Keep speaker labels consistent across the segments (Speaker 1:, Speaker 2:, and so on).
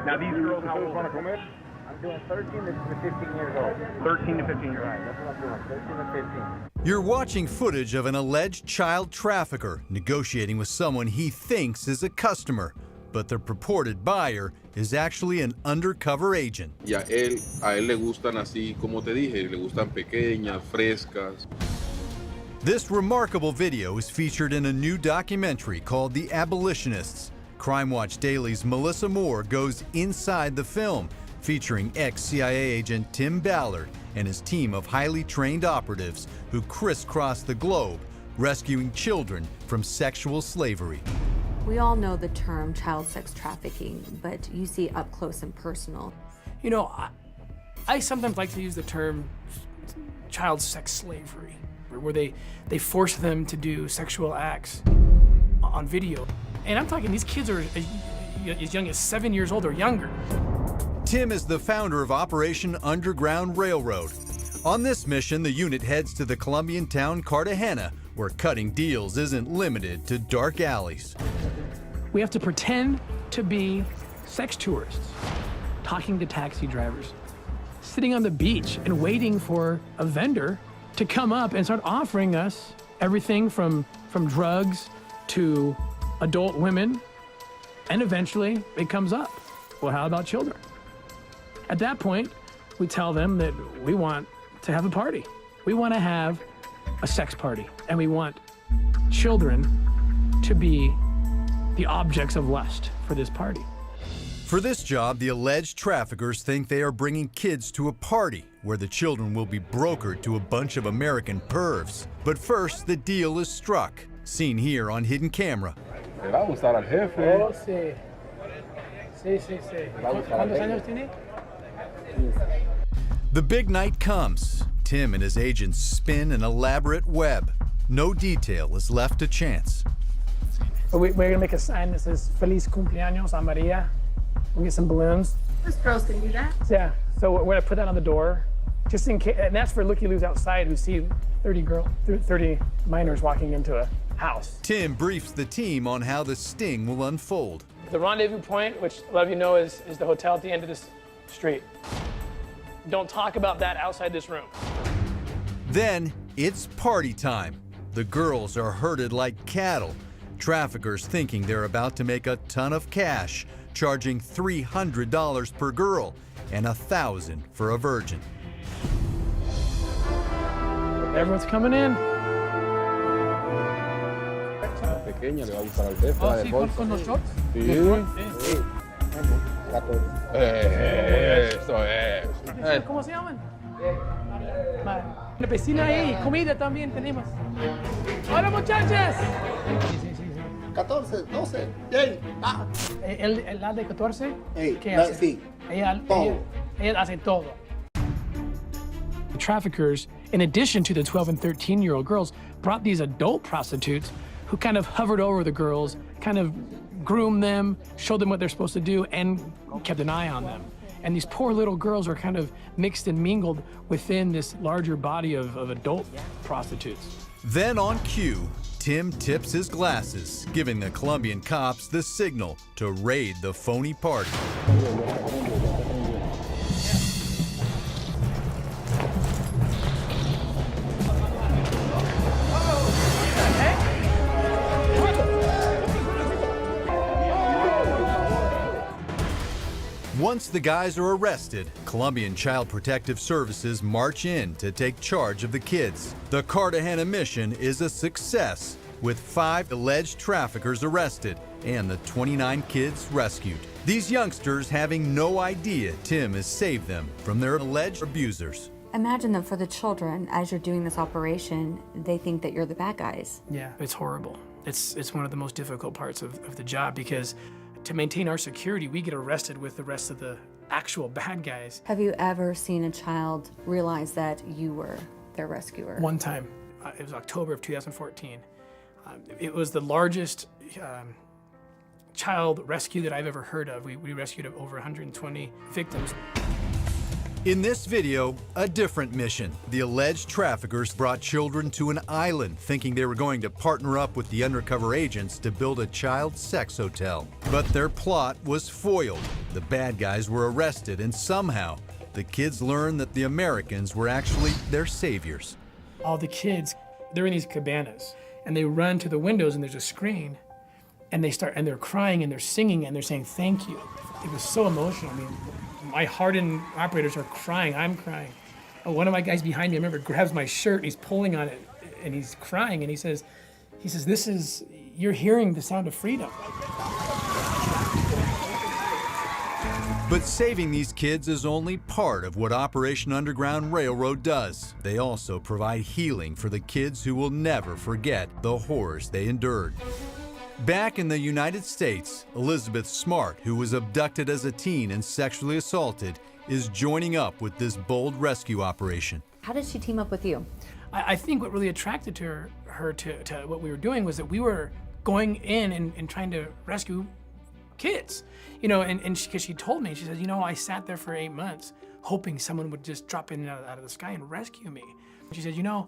Speaker 1: Now these girls, how old?
Speaker 2: I'm doing 13 to 15 years old.
Speaker 1: 13 to 15 years old.
Speaker 2: Right, that's what I'm doing, 13 to 15.
Speaker 3: You're watching footage of an alleged child trafficker negotiating with someone he thinks is a customer, but the purported buyer is actually an undercover agent.
Speaker 4: Y a él le gustan así, como te dije, le gustan pequeñas, frescas.
Speaker 3: This remarkable video is featured in a new documentary called The Abolitionists. Crime Watch Daily's Melissa Moore goes inside the film, featuring ex-CIA agent Tim Ballard and his team of highly trained operatives who crisscross the globe, rescuing children from sexual slavery.
Speaker 5: We all know the term child sex trafficking, but you see up close and personal.
Speaker 6: You know, I sometimes like to use the term child sex slavery, where they force them to do sexual acts on video. And I'm talking, these kids are as young as 7 years old or younger.
Speaker 3: Tim is the founder of Operation Underground Railroad. On this mission, the unit heads to the Colombian town Cartagena, where cutting deals isn't limited to dark alleys.
Speaker 6: We have to pretend to be sex tourists, talking to taxi drivers, sitting on the beach and waiting for a vendor to come up and start offering us everything from drugs to adult women, and eventually it comes up, well, how about children? At that point, we tell them that we want to have a party. We want to have a sex party, and we want children to be the objects of lust for this party.
Speaker 3: For this job, the alleged traffickers think they are bringing kids to a party where the children will be brokered to a bunch of American pervs. But first, the deal is struck, seen here on hidden camera.
Speaker 4: Le va a gustar al jefe.
Speaker 6: Oh, sí. Sí, sí, sí. ¿Cuántos años tiene?
Speaker 3: The big night comes. Tim and his agents spin an elaborate web. No detail is left to chance.
Speaker 6: We're gonna make a sign that says Feliz Cumpleaños a Maria. We'll get some balloons.
Speaker 5: Those girls can do that.
Speaker 6: Yeah, so we're gonna put that on the door, just in case, and that's for looky-loos outside who see 30 minors walking into a house.
Speaker 3: Tim briefs the team on how the sting will unfold.
Speaker 6: The rendezvous point, which a lot of you know is the hotel at the end of this street. Don't talk about that outside this room.
Speaker 3: Then it's party time. The girls are herded like cattle. Traffickers thinking they're about to make a ton of cash, charging $300 per girl and $1,000 for a virgin.
Speaker 6: Everyone's coming in.
Speaker 4: Pequeña, le va a gustar al jefe.
Speaker 6: Oh, sí, con los shorts.
Speaker 4: Sí. Eso es.
Speaker 6: ¿Cómo se llaman? Una piscina ahí, comida también tenemos. ¡Hola, muchachas!
Speaker 7: 14, 12, bien. Ah.
Speaker 6: ¿La de 14? ¿Qué
Speaker 7: La,
Speaker 6: hace?
Speaker 7: sí.
Speaker 6: Ella hace todo. The traffickers, in addition to the 12 and 13-year-old girls, brought these adult prostitutes who kind of hovered over the girls, kind of groomed them, showed them what they're supposed to do, and kept an eye on them. And these poor little girls are kind of mixed and mingled within this larger body of adult prostitutes.
Speaker 3: Then on cue, Tim tips his glasses, giving the Colombian cops the signal to raid the phony party. Once the guys are arrested, Colombian Child Protective Services march in to take charge of the kids. The Cartagena mission is a success, with 5 alleged traffickers arrested and the 29 kids rescued. These youngsters having no idea Tim has saved them from their alleged abusers.
Speaker 5: Imagine that for the children, as you're doing this operation, they think that you're the bad guys.
Speaker 6: Yeah, it's horrible. It's one of the most difficult parts of the job, because to maintain our security, we get arrested with the rest of the actual bad guys.
Speaker 5: Have you ever seen a child realize that you were their rescuer?
Speaker 6: One time, it was October of 2014. It was the largest child rescue that I've ever heard of. We rescued over 120 victims.
Speaker 3: In this video, a different mission. The alleged traffickers brought children to an island thinking they were going to partner up with the undercover agents to build a child sex hotel. But their plot was foiled. The bad guys were arrested, and somehow the kids learned that the Americans were actually their saviors.
Speaker 6: All the kids, they're in these cabanas, and they run to the windows, and there's a screen, and they're crying, and they're singing, and they're saying thank you. It was so emotional. I mean, my hardened operators are crying, I'm crying. One of my guys behind me, I remember, grabs my shirt, and he's pulling on it, and he's crying, and he says, you're hearing the sound of freedom.
Speaker 3: But saving these kids is only part of what Operation Underground Railroad does. They also provide healing for the kids who will never forget the horrors they endured. Back in the United States, Elizabeth Smart, who was abducted as a teen and sexually assaulted, is joining up with this bold rescue operation.
Speaker 5: How did she team up with you?
Speaker 6: I think what really attracted to her to what we were doing was that we were going in and trying to rescue kids. You know, and because she told me, she said, you know, I sat there for 8 months hoping someone would just drop in out of the sky and rescue me. She said, you know,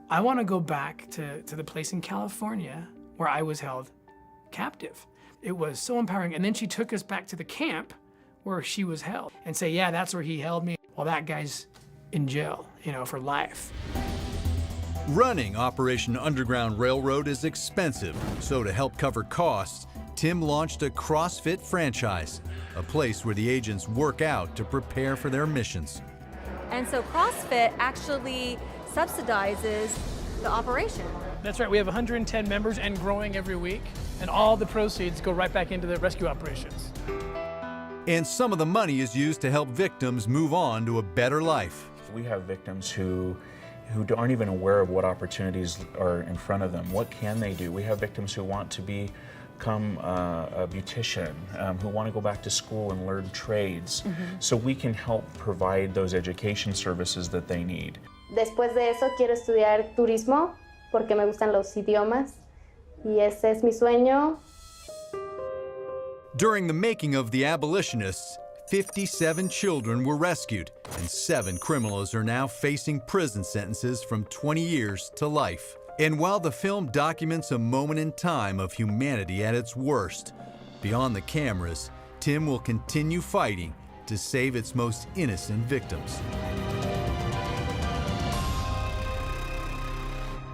Speaker 6: I want to go back to the place in California where I was held captive. It was so empowering. And then she took us back to the camp where she was held and say, yeah, that's where he held me. Well, that guy's in jail, you know, for life.
Speaker 3: Running Operation Underground Railroad is expensive, so to help cover costs, Tim launched a CrossFit franchise, a place where the agents work out to prepare for their missions.
Speaker 5: And so CrossFit actually subsidizes the operation.
Speaker 6: That's right, we have 110 members and growing every week, and all the proceeds go right back into the rescue operations.
Speaker 3: And some of the money is used to help victims move on to a better life.
Speaker 1: We have victims who aren't even aware of what opportunities are in front of them. What can they do? We have victims who want to become a beautician, who want to go back to school and learn trades. So we can help provide those education services that they need.
Speaker 8: Después de eso quiero estudiar turismo porque me gustan los idiomas y ese es mi sueño.
Speaker 3: During the making of The Abolitionists, 57 children were rescued, and 7 criminals are now facing prison sentences from 20 years to life. And while the film documents a moment in time of humanity at its worst, beyond the cameras, Tim will continue fighting to save its most innocent victims.